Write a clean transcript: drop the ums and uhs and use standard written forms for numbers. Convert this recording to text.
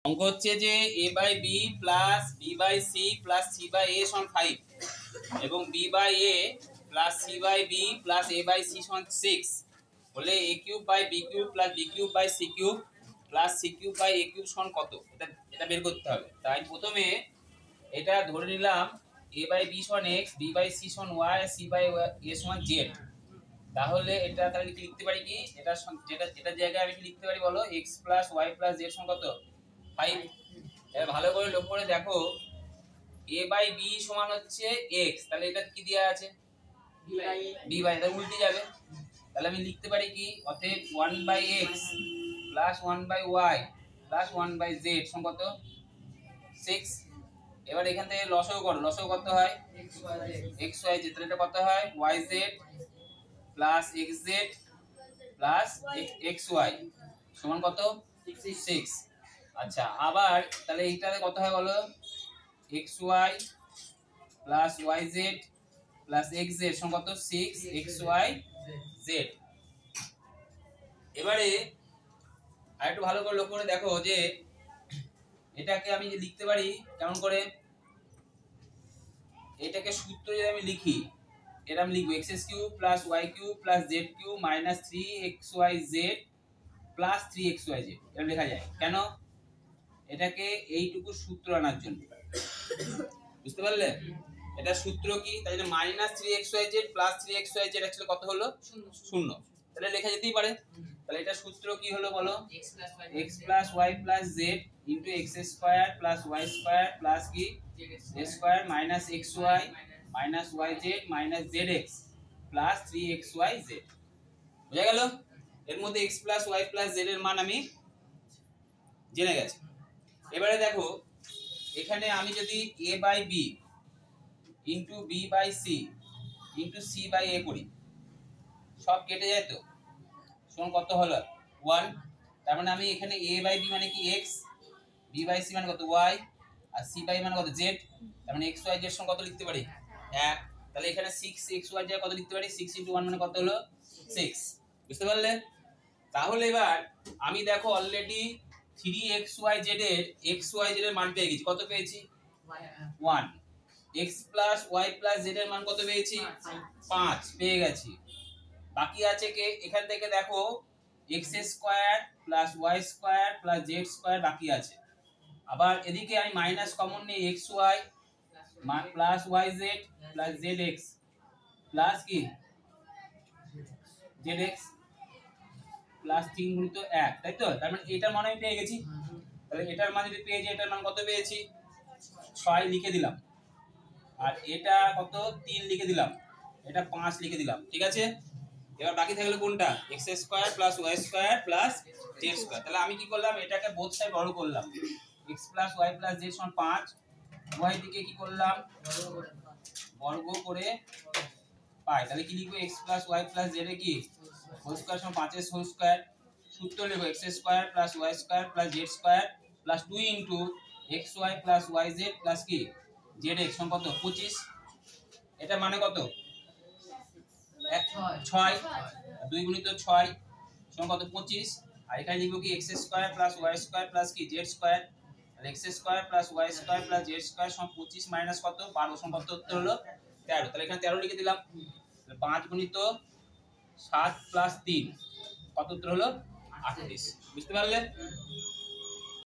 অঙ্ক হচ্ছে যে a by B plus B by C plus C by A সমান 5 এবং B by A plus C by B plus A by C সমান 6 বলে a cube by B cube plus B cube by C cube plus C cube by A cube সমান কত, এটা বের করতে হবে। তাই প্রথমে এটা ধরে নিলাম a বাই বি সমান x, বি বাই সি সমান y, সি বাই এ সমান z। তাহলে এটা তাহলে কি লিখতে পারি, কি এটা যেটা জায়গায় আমি কি লিখতে পারি বলো, x plus y plus z সমান কত 5। এবার ভালো করে লক্ষ্য করে দেখো a বাই b সমান হচ্ছে x, তাহলে এটা কি দেয়া আছে b বাই, এটা উল্টে যাবে। তাহলে আমি লিখতে পারি কি, অতএব 1 by x plus 1 by y plus 1 by z সমান কত 6। এবার এখান থেকে লসাগু করো, লসাগু কত হয় x y z, তাহলে এটা কত হয় y z plus x z plus x y সমান কত 6। আচ্ছা আবার তাহলে এইটাতে কত হয় বলো, x y plus y z plus x z সমান কত 6 x y z। এবারে আরেকটু ভালো করে লক্ষ্য করে দেখো যে এটাকে আমি লিখতে পারি কেমন করে, এটাকে সূত্র যদি আমি লিখি, এটা আমি লিখবো x cube plus y cube plus z cube minus 3xyz plus 3xyz। এটা লেখা যায় কেন, এটাকে এইটুকু সূত্র আনার জন্য, বুঝতে পারলে? এটা সূত্র কি, তাই জন্য minus 3xyz plus 3xyz actually কত হলো 0, তাহলে লেখা যেতেই পারে। তাহলে এটা সূত্র কি হলো বলো, x plus y plus z into x square plus y square plus কি z square minus xy minus yz minus zx plus 3xyz। বুঝা গেল? এর মধ্যে x plus y plus z এর মান আমি জেনে গেছি। এবারে দেখো এখানে আমি যদি a by b into b by c into c by a করি, সব কেটে যায় তো, সমান কত হলো 1। তার মানে আমি এখানে a বাই b মানে কি x, b বাই c মানে কত y, আর c বাই মানে কত z। তার মানে x y z সমান কত লিখতে পারি 1। তাহলে এখানে 6 x y z কত লিখতে পারি, 6 * 1 মানে কত হলো 6। বুঝতে পারলে? তাহলে এবার আমি দেখো অলরেডি 3xyz এর xyz এর মান পেয়ে গেছি, কত পেয়েছি 1। x plus y plus z এর মান কত পেয়েছি 5 পেয়ে গেছি। বাকি আছে কে, এখান থেকে দেখো x square plus y square plus z square বাকি আছে। আবার এদিকে আমি মাইনাস কমন নিয়ে xy plus yz plus zx plus কি zx প্লাস 3 গুণিত 1, তাই তো? তার মানে এটার মান আমি পেয়ে গেছি। তাহলে এটার মান যদি পেয়ে যাই, এটার মান কত পেয়েছি 6 লিখে দিলাম, আর এটা কত 3 লিখে দিলাম, এটা 5 লিখে দিলাম, ঠিক আছে? এবার বাকি থাকলো কোনটা, x square plus y square plus z square. তাহলে আমি কি করলাম, এটাকে বোথ সাইড বড় করলাম, x plus y plus z সমান 5, y দিকে কি করলাম বর্গ করে পাই। তাহলে কি লিখবো, x plus y plus z এর কি হোল স্কয়ার সমান 5 এর হোল স্কয়ার। সূত্র লিখবো x square plus y square plus z square plus 2 into xy plus yz plus কি zx সমান কত 25। এটা মানে কত 6, 2 গুণিত 6 সমান কত 25। আর এখানে লিখবো কি x square plus y square plus কি z স্কয়ার। তাহলে x square plus y square plus z square সমান 25 মাইনাস কত 12 সমান কত উত্তর হলো 13। তাহলে এখানে 13 লিখে দিলাম। 5 গুণিত 7 প্লাস 3 কত উত্তর হলো 38। বুঝতে পারলে?